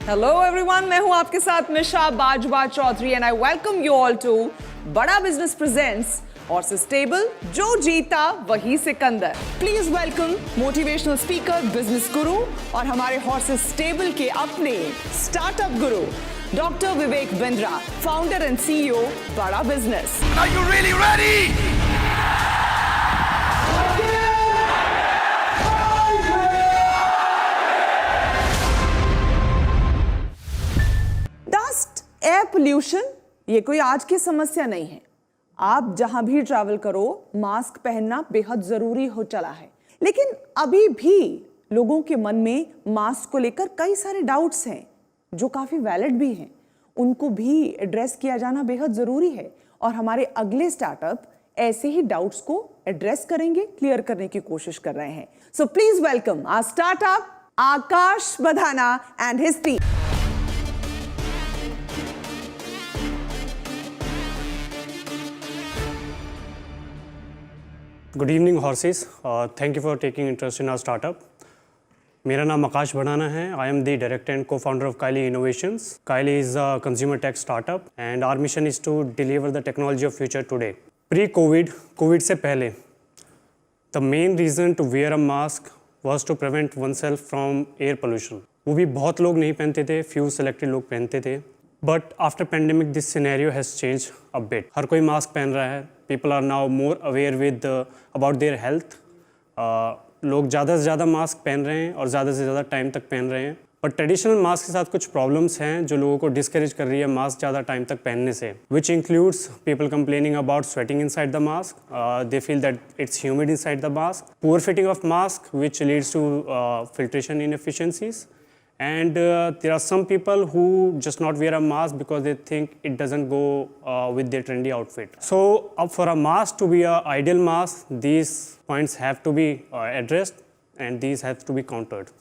Hello everyone, मैं हूं आपके साथ Nisha Bajwa Chaudhary and I welcome you all to Bada business presents और stable Jo Jeeta Wahi Sikandar. Please welcome motivational speaker, business guru और हमारे हॉर्सेस स्टेबल के अपने startup guru doctor Vivek Bindra, founder and CEO Bada business. Are you really ready? Dust, air pollution ये कोई आज की समस्या नहीं है। आप जहां भी ट्रैवल करो मास्क पहनना बेहद जरूरी हो चला है, लेकिन अभी भी लोगों के मन में मास्क को लेकर कई सारे डाउट्स हैं जो काफी वैलिड भी हैं। उनको भी एड्रेस किया जाना बेहद जरूरी है और हमारे अगले स्टार्टअप ऐसे ही डाउट्स को एड्रेस करेंगे, क्लियर करने की कोशिश कर रहे हैं। So please welcome our startup Akash Badhana and his team. Good evening horses, thank you for taking interest in our startup. मेरा नाम आकाश बढ़ाना है। I am the director and cofounder of Kylie innovations. Kylie is a consumer tech startup and our mission is to deliver the technology of future today. Pre Covid से पहले the main reason to wear a mask was to prevent oneself from air pollution. वो भी बहुत लोग नहीं पहनते थे, few selected लोग पहनते थे। But after pandemic this scenario has change a bit. हर कोई मास्क पहन रहा है। People are now more aware with about their health. लोग ज़्यादा से ज़्यादा मास्क पहन रहे हैं और ज़्यादा से ज़्यादा टाइम तक पहन रहे हैं। बट ट्रेडिशनल मास्क के साथ कुछ प्रॉब्लम्स हैं जो लोगों को डिस्करेज कर रही है मास्क ज़्यादा टाइम तक पहनने से, which includes people complaining about sweating inside the mask. They feel that it's humid inside the mask, poor fitting of mask which leads to filtration inefficiencies. And there are some people who just not wear a mask because they think it doesn't go with their trendy outfit. So for a mask to be an ideal mask, these points have to be addressed and these have to be countered.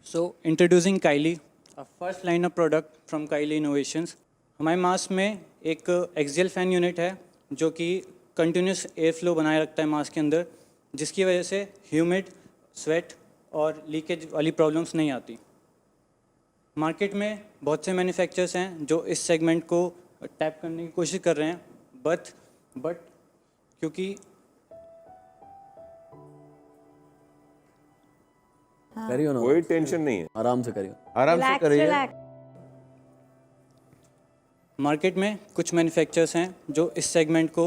So introducing Kylie, a first line of product from Kylie Innovations. हमारे mask में एक axial fan unit है जो कि continuous air flow बनाए रखता है mask के अंदर, जिसकी वजह से ह्यूमिड, स्वेट और लीकेज वाली प्रॉब्लम्स नहीं आती। मार्केट में बहुत से मैन्युफैक्चरर्स हैं जो इस सेगमेंट को टैप करने की कोशिश कर रहे हैं, बट क्योंकि कोई टेंशन नहीं है, आराम से करिए। आराम से करिए। मार्केट में कुछ मैन्युफैक्चरर्स हैं जो इस सेगमेंट को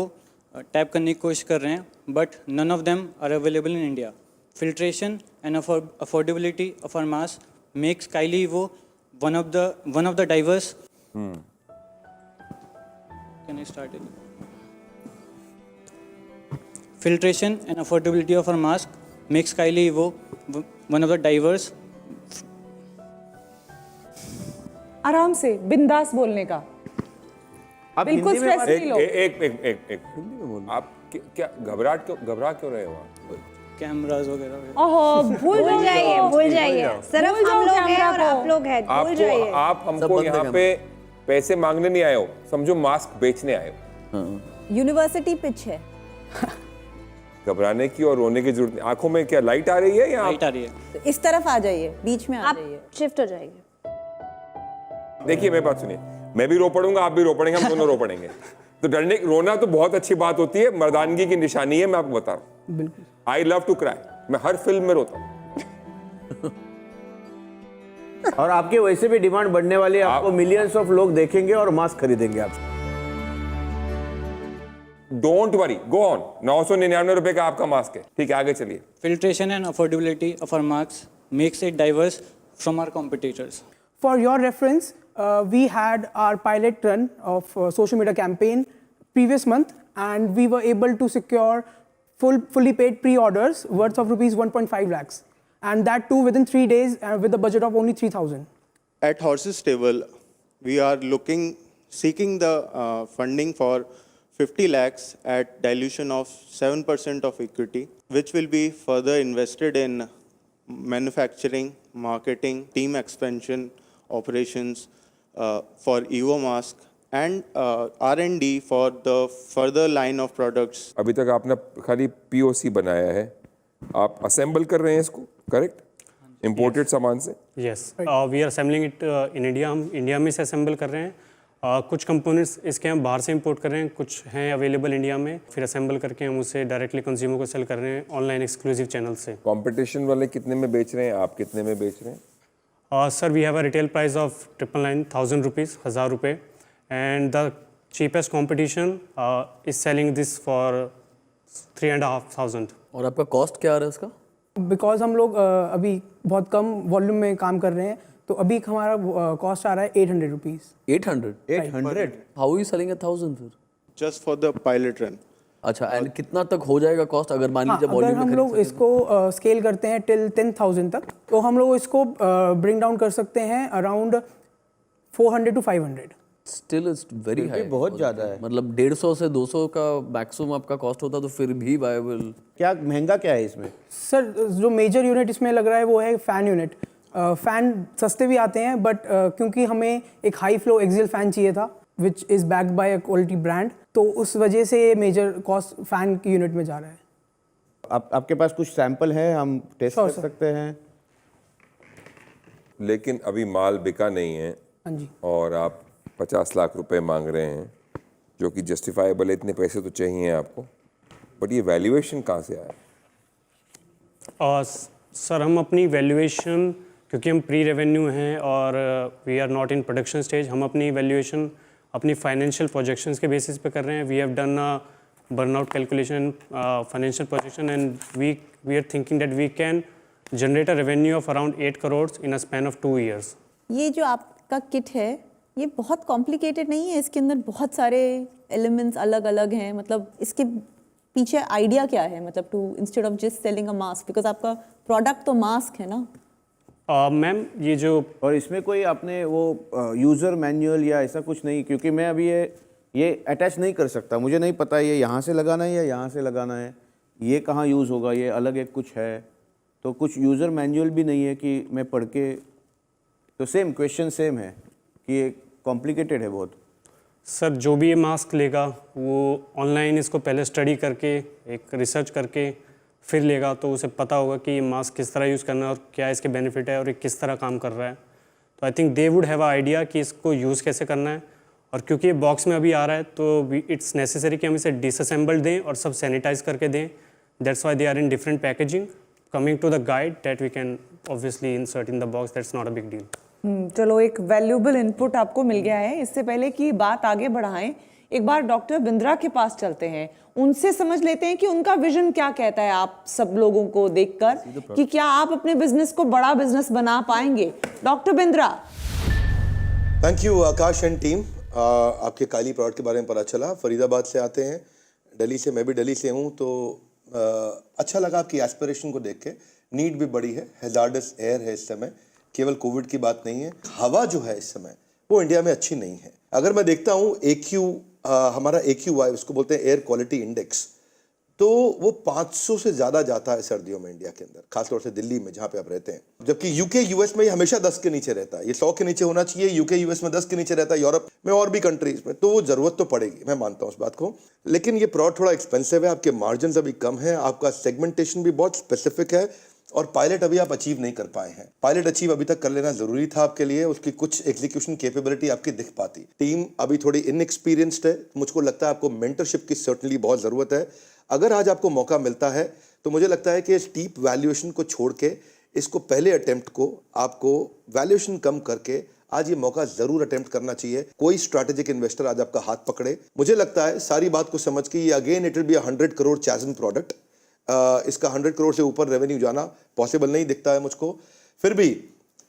टैप करने की कोशिश कर रहे हैं, but none of them are available in India. Filtration and affordability of our mask makes Kylie वो one of the diverse. Can I start it? Filtration and affordability of our mask makes Kylie Evo one of the diverse. आराम से बिंदास बोलने का, आप बिल्कुल हिंदी में stress नहीं लो। एक आप क्या घबरा क्यों रहे हो आप? कैमरास वगैरह। ओहो, भूल जाइए। सिर्फ हम लोग हैं और आप लोग हैं, भूल जाइए। आप हमको यहाँ पे पैसे मांगने नहीं आए हो, समझो मास्क बेचने आए हो। यूनिवर्सिटी पिच है। घबराने की और रोने की जरूरत नहीं। आंखों में क्या लाइट आ रही है या लाइट आ रही है? इस तरफ आ जाइए, बीच में आ आप जाइए। शिफ्ट हो जाएंगे। देखिए मेरी बात सुनिए, मैं भी रो पड़ूंगा, आप भी रो पड़ेंगे, हम दोनों रो पड़ेंगे। तो रोना तो बहुत अच्छी बात होती है, मर्दानगी की निशानी है, मैं आपको बता रहा हूँ। बिल्कुल। आई लव टू क्राई, मैं हर फिल्म में रोता हूँ। और आपके वैसे भी डिमांड बढ़ने वाली है, आपको मिलियंस ऑफ लोग देखेंगे और मास्क खरीदेंगे आपसे। Don't worry, go on. 999 रुपए का आपका मास्क है, ठीक है, आगे चलिए। Filtration and affordability of our masks makes it diverse from our competitors. For your reference, we had our pilot run of social media campaign previous month, and we were able to secure fully paid pre-orders worth of rupees 1.5 lakhs, and that too within 3 days with a budget of only 3,000. At Horses Stable, we are seeking the funding for 50 lakhs at dilution of 7% of equity, which will be further invested in manufacturing, marketing, team expansion, operations for Evo Mask, and R&D for the further line of products. अभी तक आपने खाली POC बनाया है, आप assemble कर रहे हैं इसको, करेक्ट? इंपोर्टेड सामान से yes we are assembling it in India. हम इंडिया में से असेंबल कर रहे हैं. कुछ कंपोनेंट्स इसके हम बाहर से इंपोर्ट कर रहे हैं, कुछ हैं अवेलेबल इंडिया में. फिर असेंबल करके हम उसे डायरेक्टली कंज्यूमर को सेल कर रहे हैं ऑनलाइन एक्सक्लूसिव चैनल से. कंपटीशन वाले कितने में बेच रहे हैं, आप कितने में बेच रहे हैं? Sir, we have a retail price of 999,000 rupees, 1000 रुपये, and the cheapest competition is selling this for 3,500. और आपका कॉस्ट क्या आ रहा है इसका? बिकॉज हम लोग अभी बहुत कम वॉल्यूम में काम कर रहे हैं, तो अभी हमारा कॉस्ट आ रहा है 800 रुपीज़. 800? 800? हाउ यू सेलिंग 1,000 फिर? Just for the pilot run. अच्छा, एंड कितना तक हो जाएगा कॉस्ट अगर मान लीजिए अगर वॉल्यूम में हम खरीद लोग सकें? इसको स्केल करते हैं टिल 10,000 तक, तो हम लोग इसको ब्रिंग डाउन कर सकते हैं around 400 to 500. Still it's very high. बहुत ज़्यादा है. मतलब 150 से 200 का मैक्सिमम आपका कॉस्ट होता तो फिर भी वायबल. क्या महंगा क्या है इसमें? सर, जो मेजर यूनिट इसमें लग रहा है वो है फ़ैन यूनिट. फ़ैन सस्ते भी आते हैं, बट क्योंकि हमें एक हाई फ्लो एक्सियल फ़ैन चाहिए था which is backed by a quality brand, तो उस वजह से ये मेजर कॉस्ट फ़ैन की यूनिट में जा रहा है. आपके पास कुछ सैंपल है, हम टेस्ट Sure, कर sir. सकते हैं? लेकिन अभी माल बिका नहीं है हाँ जी. और आप 50 लाख रुपए मांग रहे हैं, जो कि जस्टिफाइबल है. इतने पैसे तो चाहिए आपको, बट ये वैल्यूएशन कहाँ से आया? सर, हम अपनी वैल्यूएशन, क्योंकि हम प्री रेवेन्यू हैं और we are not in production stage, हम अपनी वैल्यूएशन अपनी फाइनेंशियल प्रोजेक्शंस के बेसिस पे कर रहे हैं. We have done a burnout calculation, financial projection, and we are thinking that we can generate a revenue of around 8 crores in a span of 2 years. ये जो आपका किट है ये बहुत कॉम्प्लिकेटेड नहीं है, इसके अंदर बहुत सारे एलिमेंट्स अलग अलग हैं. मतलब इसके पीछे आइडिया क्या है, मतलब to instead of just selling a mask, because आपका प्रोडक्ट तो मास्क है ना. मैम, ये जो और इसमें कोई आपने वो यूज़र मैनुअल या ऐसा कुछ नहीं, क्योंकि मैं अभी ये अटैच नहीं कर सकता. मुझे नहीं पता ये यहाँ से लगाना है या यहाँ से लगाना है, ये कहाँ यूज़ होगा, ये अलग एक कुछ है. तो कुछ यूज़र मैनुअल भी नहीं है कि मैं पढ़ के. तो सेम क्वेश्चन सेम है कि ये कॉम्प्लिकेटेड है बहुत. सर, जो भी ये मास्क लेगा वो ऑनलाइन इसको पहले स्टडी करके, एक रिसर्च करके फिर लेगा, तो उसे पता होगा कि ये मास्क किस तरह यूज़ करना है और क्या इसके बेनिफिट है और ये किस तरह काम कर रहा है. तो I think they would have a idea कि इसको यूज़ कैसे करना है. और क्योंकि ये बॉक्स में अभी आ रहा है तो इट्स नेसेसरी कि हम इसे डिसअसेंबल्ड दें और सब सैनिटाइज करके दें. That's why they are in different packaging. Coming to the guide that we can obviously insert in the box, that's not a big deal. चलो, एक वैल्यूएबल इनपुट आपको मिल गया है. इससे पहले कि बात आगे बढ़ाएं, एक बार डॉक्टर बिंद्रा के पास चलते हैं, उनसे समझ लेते हैं कि उनका विजन क्या कहता है आप सब लोगों को देखकर, कि क्या आप अपने बिजनेस को बड़ा बिजनेस बना पाएंगे. Doctor Bindra. Thank you Akash and team. आपके काली प्रोडक्ट के बारे में पता चला. फरीदाबाद से आते हैं, दिल्ली से, मैं भी दिल्ली से हूँ, तो अच्छा लगा आपकी एस्पिरेशन को देख के. नीड भी बड़ी है, हैजार्डस एयर है इस समय, केवल कोविड की बात नहीं है. हवा जो है इस समय वो इंडिया में अच्छी नहीं है. अगर मैं देखता हूँ हमारा AQI, उसको बोलते हैं एयर क्वालिटी इंडेक्स, तो वो 500 से ज़्यादा जाता है सर्दियों में इंडिया के अंदर, खासतौर से दिल्ली में जहाँ पे आप रहते हैं. जबकि UK US में ये हमेशा 10 के नीचे रहता है. ये 100 के नीचे होना चाहिए. UK US में 10 के नीचे रहता है, यूरोप में और भी कंट्रीज में. तो वो ज़रूरत तो पड़ेगी, मैं मानता हूँ उस बात को. लेकिन ये प्रोडक्ट थोड़ा एक्सपेंसिव है, आपके मार्जिन अभी कम है, आपका सेगमेंटेशन भी बहुत स्पेसिफिक है, और पायलट अभी आप अचीव नहीं कर पाए हैं. पायलट अचीव अभी तक कर लेना जरूरी था आपके लिए. उसकी कुछ एग्जीक्यूशन कैपेबिलिटी आपकी दिख पाती. टीम अभी थोड़ी इनएक्सपीरियंस्ड है. मुझको लगता है आपको मेंटरशिप की सर्टनली बहुत ज़रूरत है. अगर आज आपको मौका मिलता है तो मुझे लगता है कि स्टीप वैल्यूएशन को छोड़ के इसको पहले अटेम्प्ट को आपको वैल्यूएशन कम करके आज ये मौका जरूर अटेम्प्ट करना चाहिए. कोई स्ट्रैटेजिक इन्वेस्टर आज आपका हाथ पकड़े. मुझे लगता है सारी बात को समझ के ये again it will be 100 crore चैजन प्रोडक्ट. इसका 100 crore से ऊपर रेवेन्यू जाना पॉसिबल नहीं दिखता है मुझको. फिर भी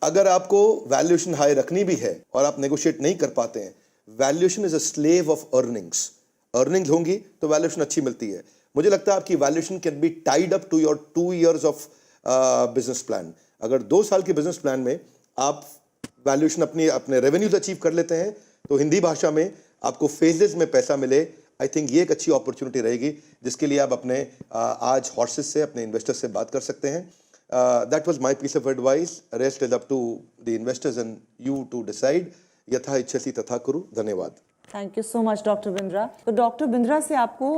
अगर आपको वैल्यूएशन हाई रखनी भी है और आप नेगोशिएट नहीं कर पाते हैं, valuation is a slave of earnings. Earnings होंगी तो वैल्यूएशन अच्छी मिलती है. मुझे लगता है आपकी valuation can be tied up to your 2 years of business plan. अगर 2 साल के बिजनेस प्लान में आप वैल्यूएशन अपने रेवेन्यूज अचीव कर लेते हैं तो हिंदी भाषा में आपको फेजेस में पैसा मिले. आई थिंक ये एक अच्छी अपॉर्चुनिटी रहेगी जिसके लिए आप अपने आज हॉर्सेस से, अपने इन्वेस्टर्स से बात कर सकते हैं. That was my piece of advice. Rest is up to the investors and you to decide. यथा इच्छसि तथा कुरु. धन्यवाद. Thank you so much doctor Bindra. तो डॉक्टर बिंद्रा से आपको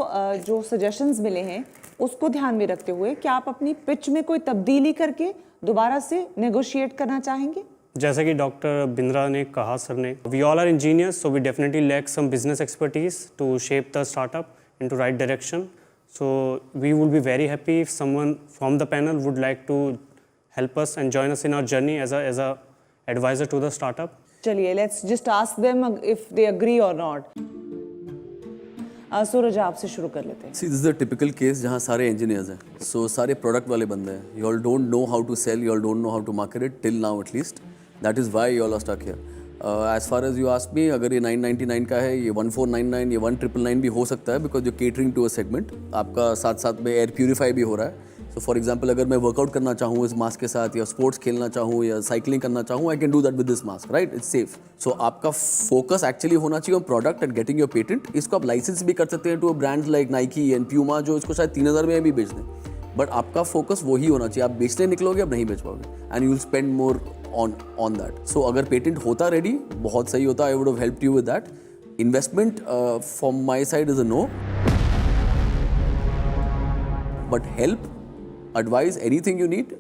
जो सजेशंस मिले हैं उसको ध्यान में रखते हुए क्या आप अपनी पिच में कोई तब्दीली करके दोबारा से नेगोशिएट करना चाहेंगे? जैसा कि डॉक्टर बिंद्रा ने कहा सर ने, we all are engineers, so we definitely lack some business expertise to shape the startup into right direction. So we would be very happy if someone from the panel would like to help us and join us in our journey as a advisor to the startup. चलिए, let's just ask them if they agree or not. सूरज आपसे शुरू कर लेते हैं. See, this is a typical case जहाँ सारे engineers हैं, so सारे product वाले बंदे हैं. You all don't know how to sell, you all don't know how to market it till now at least. That is why you all are stuck here. As far as you ask me, अगर ये 999 का है, ये 1499, ये 1999 भी हो सकता है because you're catering to a segment. आपका साथ साथ में एयर प्यूरीफाई भी हो रहा है. So for example, अगर मैं वर्कआउट करना चाहूँ इस मास्क के साथ या स्पोर्ट्स खेलना चाहूँ या साइकिलिंग करना चाहूँ, I can do that with this mask, right? It's safe. So आपका फोकस एक्चुअली होना चाहिए product and getting your patent. इसको आप लाइसेंस भी कर सकते हैं to brands like Nike and Puma जो इसको शायद 3000 में भी बेच दें. बट आपका फोकस वही होना चाहिए. आप बेचने निकलोगे, आप नहीं बेच पाओगे and you will spend more on that. So अगर पेटेंट होता रेडी बहुत सही होता. I would have helped you with that. Investment from my side is a no. But help, advice, anything you need,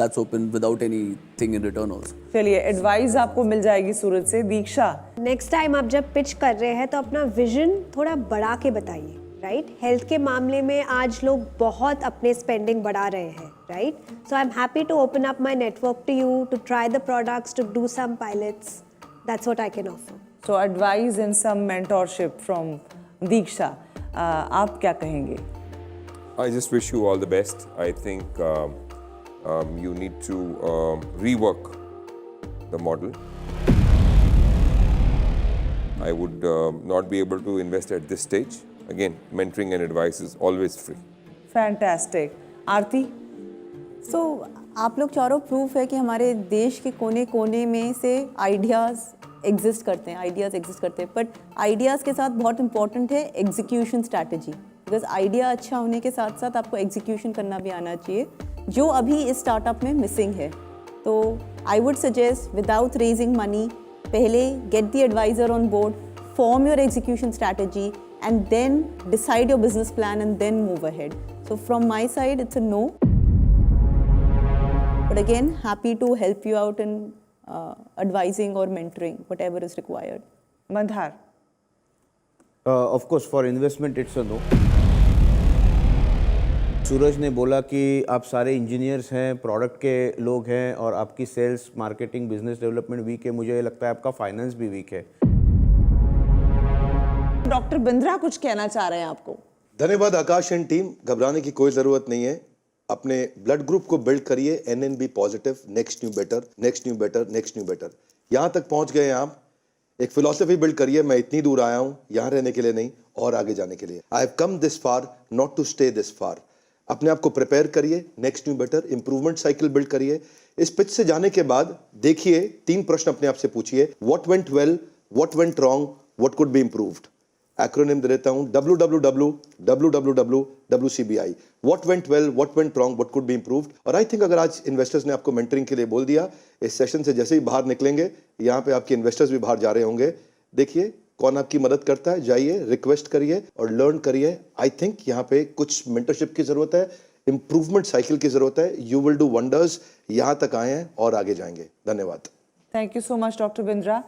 that's open without anything in return also. चलिए, advice आपको मिल जाएगी सूरज से. दीक्षा, next time आप जब pitch कर रहे हैं तो अपना विजन थोड़ा बढ़ा के बताइए, राइट? हेल्थ के मामले में आज लोग बहुत अपने स्पेंडिंग बढ़ा रहे हैं, right? So I am happy to open up my network to you, to try the products, to do some pilots. That's what I can offer. so advice and some mentorship from Diksha. आप क्या कहेंगे? I just wish you all the best. I think you need to rework the model. I would not be able to invest at this stage. Again, mentoring and advice is always free. Fantastic. आरती? सो आप लोग चारों proof है कि हमारे देश के कोने कोने में से आइडियाज़ एग्जिस्ट करते हैं. बट आइडियाज़ के साथ बहुत इंपॉर्टेंट है एग्जीक्यूशन स्ट्रैटेजी. बिकॉज आइडिया अच्छा होने के साथ साथ आपको एग्जीक्यूशन करना भी आना चाहिए, जो अभी इस स्टार्टअप में मिसिंग है. तो I would suggest without raising money, पहले get the advisor on board, form your execution strategy and then decide your business plan and then move ahead. So from my side, it's a no. But again, happy to help you out in advising or mentoring, whatever is required. Mandhar? Of course, for investment, it's a no. सूरज ने बोला कि आप सारे engineers हैं, product के लोग हैं और आपकी sales, marketing, business development weak है. मुझे लगता है आपका फाइनेंस भी वीक है. डॉक्टर बिंद्रा कुछ कहना चाह रहे हैं आपको. धन्यवाद आकाश एंड टीम. घबराने की कोई ज़रूरत नहीं है. अपने ब्लड ग्रुप को बिल्ड करिए. NNB positive, next new better, next new better, next new better. यहाँ तक पहुँच गए आप. एक फिलॉसफी बिल्ड करिए. मैं इतनी दूर आया हूँ यहाँ रहने के लिए नहीं, और आगे जाने के लिए. I have come this far not to stay this far. अपने आप को प्रिपेयर करिए. Next new better, improvement cycle build करिए. इस पिच से जाने के बाद देखिए 3 प्रश्न अपने आप से पूछिए. What went well, what went wrong, what could be improved. Acronym दे देता हूं. WWW, What went well, what went wrong, what could be improved. और आई थिंक अगर आज इन्वेस्टर्स ने आपको मेंटरिंग के लिए बोल दिया, इस सेशन से जैसे ही बाहर निकलेंगे, यहाँ पे आपके इन्वेस्टर्स भी बाहर जा रहे होंगे. देखिए कौन आपकी मदद करता है. जाइए, रिक्वेस्ट करिए और लर्न करिए. आई थिंक यहाँ पे कुछ मेंटरशिप की जरूरत है, इंप्रूवमेंट साइकिल की जरूरत है. You will do wonders. यहाँ तक आए हैं और आगे जाएंगे. धन्यवाद. Thank you so much doctor Bindra.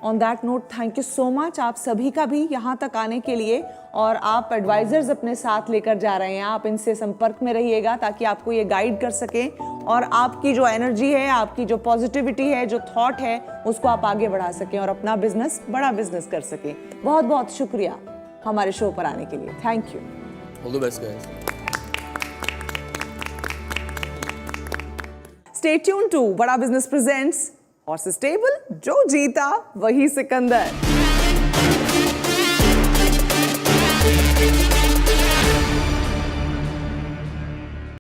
On that note, thank you so much आप सभी का भी यहाँ तक आने के लिए. और आप एडवाइजर्स अपने साथ लेकर जा रहे हैं. आप इनसे संपर्क में रहिएगा ताकि आपको ये गाइड कर सकें और आपकी जो एनर्जी है, आपकी जो पॉजिटिविटी है, जो थॉट है, उसको आप आगे बढ़ा सकें और अपना बिजनेस बड़ा बिजनेस कर सकें. बहुत बहुत शुक्रिया हमारे शो पर आने के लिए. Thank you. All the best, guys. Stay tuned to बड़ा बिजनेस प्रेजेंट्स हॉर्सेस टेबल. जो जीता वही सिकंदर.